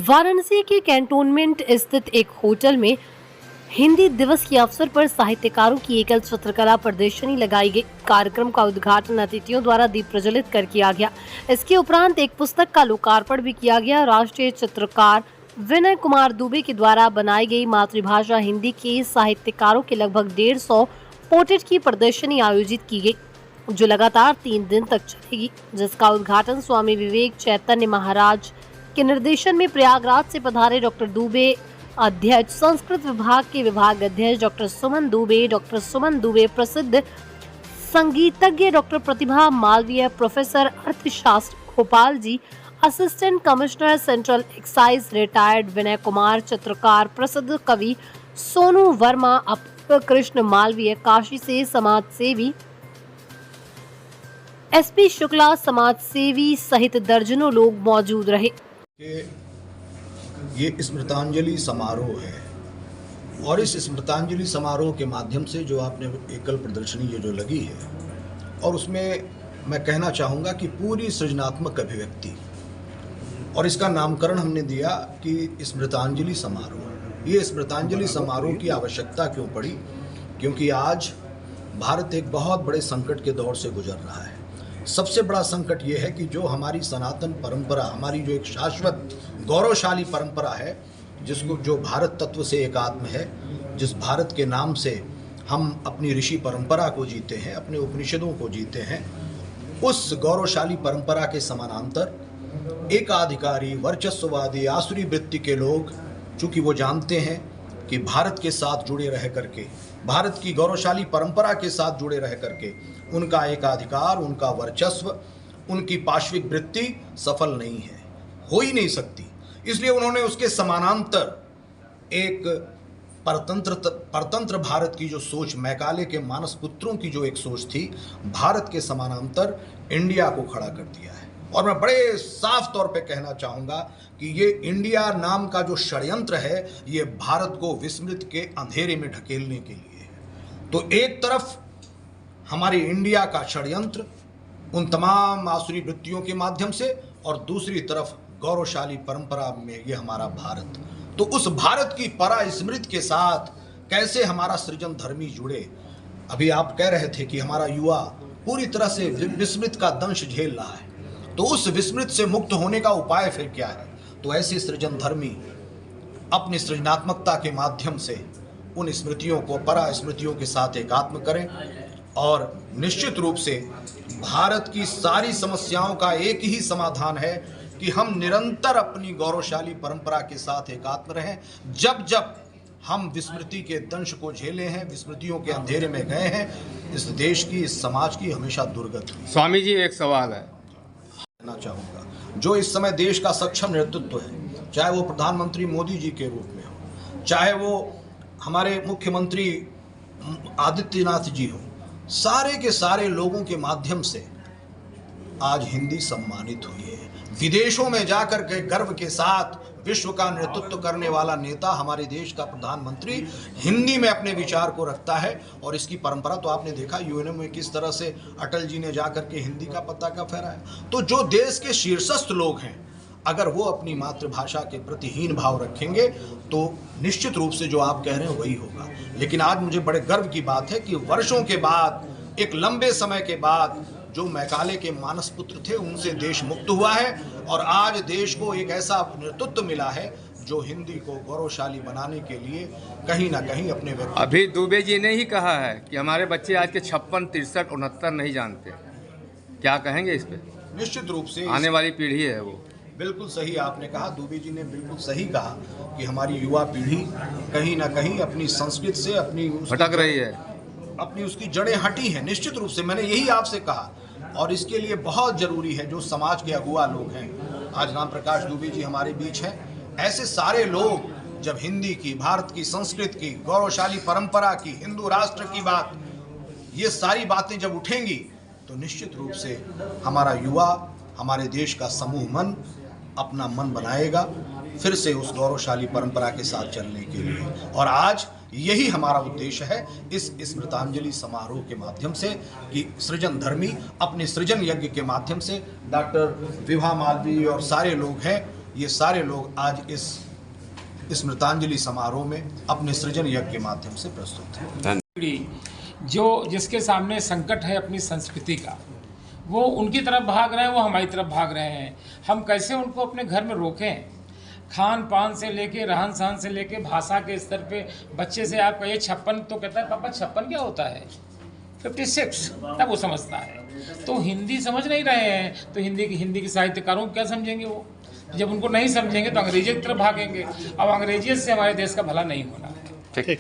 वाराणसी के कैंटोनमेंट स्थित एक होटल में हिंदी दिवस के अवसर पर साहित्यकारों की एकल चित्रकला प्रदर्शनी लगाई गई। कार्यक्रम का उद्घाटन अतिथियों द्वारा दीप प्रज्वलित कर किया गया। इसके उपरांत एक पुस्तक का लोकार्पण भी किया गया। राष्ट्रीय चित्रकार विनय कुमार दुबे के द्वारा बनाई गई मातृभाषा हिंदी के साहित्यकारों के लगभग 150 पोर्ट्रेट की प्रदर्शनी आयोजित की गई, जो लगातार 3 दिन तक चलेगी, जिसका उद्घाटन स्वामी विवेक चैतन्य महाराज के निर्देशन में प्रयागराज से पधारे डॉक्टर दुबे अध्यक्ष, संस्कृत विभाग के विभाग अध्यक्ष डॉक्टर सुमन दुबे, प्रसिद्ध संगीतज्ञ डॉक्टर प्रतिभा मालवीय, प्रोफेसर अर्थशास्त्र Gopal ji, assistant commissioner central excise retired Vinay Kumar, चित्रकार प्रसिद्ध कवि सोनू वर्मा, अपूर्व कृष्ण मालवीय, काशी से समाज सेवी एसपी शुक्ला, समाज सेवी सहित दर्जनों लोग मौजूद रहे। ये स्मृतांजलि समारोह है और इस स्मृतांजलि समारोह के माध्यम से जो आपने एकल प्रदर्शनी ये जो लगी है, और उसमें मैं कहना चाहूँगा कि पूरी सृजनात्मक अभिव्यक्ति, और इसका नामकरण हमने दिया कि स्मृतांजलि समारोह। ये स्मृतांजलि समारोह की आवश्यकता क्यों पड़ी? क्योंकि आज भारत एक बहुत बड़े संकट के दौर से गुजर रहा है। सबसे बड़ा संकट ये है कि जो हमारी सनातन परंपरा, हमारी जो एक शाश्वत गौरवशाली परंपरा है, जिसको जो भारत तत्व से एकात्म है, जिस भारत के नाम से हम अपनी ऋषि परंपरा को जीते हैं, अपने उपनिषदों को जीते हैं, उस गौरवशाली परंपरा के समानांतर एकाधिकारी, वर्चस्ववादी, आसुरी वृत्ति के लोग, चूँकि वो जानते हैं कि भारत के साथ जुड़े रह करके, भारत की गौरवशाली परंपरा के साथ जुड़े रह करके उनका एकाधिकार, उनका वर्चस्व, उनकी पाश्विक वृत्ति सफल नहीं है, हो ही नहीं सकती। इसलिए उन्होंने उसके समानांतर एक परतंत्र भारत की जो सोच, मैकाले के मानस पुत्रों की जो एक सोच थी, भारत के समानांतर इंडिया को खड़ा कर दिया है। और मैं बड़े साफ तौर पे कहना चाहूँगा कि ये इंडिया नाम का जो षड्यंत्र है, ये भारत को विस्मृत के अंधेरे में ढकेलने के लिए है। तो एक तरफ हमारे इंडिया का षड्यंत्र उन तमाम आसुरी वृत्तियों के माध्यम से, और दूसरी तरफ गौरवशाली परंपरा में ये हमारा भारत। तो उस भारत की परास्मृति के साथ कैसे हमारा सृजन धर्मी जुड़े? अभी आप कह रहे थे कि हमारा युवा पूरी तरह से विस्मृत का दंश झेल रहा है, तो उस विस्मृत से मुक्त होने का उपाय फिर क्या है? तो ऐसे सृजन धर्मी अपनी सृजनात्मकता के माध्यम से उन स्मृतियों को परास्मृतियों के साथ एकात्म करें, और निश्चित रूप से भारत की सारी समस्याओं का एक ही समाधान है कि हम निरंतर अपनी गौरवशाली परंपरा के साथ एकात्म रहें। जब जब हम विस्मृति के दंश को झेले हैं, विस्मृतियों के अंधेरे में गए हैं, इस देश की, इस समाज की हमेशा दुर्गति है। स्वामी जी, एक सवाल है कहना चाहूँगा, जो इस समय देश का सक्षम नेतृत्व है, चाहे वो प्रधानमंत्री मोदी जी के रूप में हो, चाहे वो हमारे मुख्यमंत्री आदित्यनाथ जी हो, सारे के सारे लोगों के माध्यम से आज हिंदी सम्मानित हुई है। विदेशों में जाकर के गर्व के साथ विश्व का नेतृत्व करने वाला नेता, हमारे देश का प्रधानमंत्री, हिंदी में अपने विचार को रखता है। और इसकी परंपरा तो आपने देखा यूएनओ में किस तरह से अटल जी ने जाकर के हिंदी का पताका फहराया। तो जो देश के शीर्षस्थ लोग हैं, अगर वो अपनी मातृभाषा के प्रति हीन भाव रखेंगे तो निश्चित रूप से जो आप कह रहे हैं वही होगा। लेकिन आज मुझे बड़े गर्व की बात है कि वर्षों के बाद, एक लंबे समय के बाद, जो मैकाले के मानस पुत्र थे उनसे देश मुक्त हुआ है, और आज देश को एक ऐसा नेतृत्व मिला है जो हिंदी को गौरवशाली बनाने के लिए कहीं ना कहीं अपने व्यक्ति। अभी दुबे जी ने ही कहा है कि हमारे बच्चे आज के 56, 63, 69 नहीं जानते। क्या कहेंगे इस पे? निश्चित रूप से आने वाली पीढ़ी है वो। बिल्कुल सही आपने कहा, दुबे जी ने बिल्कुल सही कहा कि हमारी युवा पीढ़ी कहीं ना कहीं अपनी संस्कृति से भटक रही है, अपनी उसकी जड़ें हटी हैं। निश्चित रूप से मैंने यही आपसे कहा, और इसके लिए बहुत जरूरी है जो समाज के अगुआ लोग हैं, आज राम प्रकाश दुबे जी हमारे बीच हैं, ऐसे सारे लोग जब हिंदी की, भारत की संस्कृति की, गौरवशाली परंपरा की, हिंदू राष्ट्र की बात, ये सारी बातें जब उठेंगी तो निश्चित रूप से हमारा युवा, हमारे देश का समूह मन अपना मन बनाएगा फिर से उस गौरवशाली परंपरा के साथ चलने के लिए। और आज यही हमारा उद्देश्य है इस स्मृतांजलि समारोह के माध्यम से, कि सृजन धर्मी अपने सृजन यज्ञ के माध्यम से, डॉक्टर विभा मालवीय और सारे लोग हैं, ये सारे लोग आज इस स्मृतांजलि समारोह में अपने सृजन यज्ञ के माध्यम से प्रस्तुत हैं। जो जिसके सामने संकट है अपनी संस्कृति का, वो उनकी तरफ भाग रहे हैं, वो हमारी तरफ भाग रहे हैं। हम कैसे उनको अपने घर में रोकें? खान पान से लेके, रहन सहन से लेके, भाषा के स्तर पे बच्चे से आप कहिए 56, तो कहता है पापा 56 क्या होता है? 56, तब वो समझता है। तो हिंदी समझ नहीं रहे हैं, तो हिंदी के साहित्यकारों को क्या समझेंगे वो? जब उनको नहीं समझेंगे तो अंग्रेजी की तरफ भागेंगे। अब अंग्रेजी से हमारे देश का भला नहीं होना है। ठीक।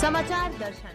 समाचार दर्शन।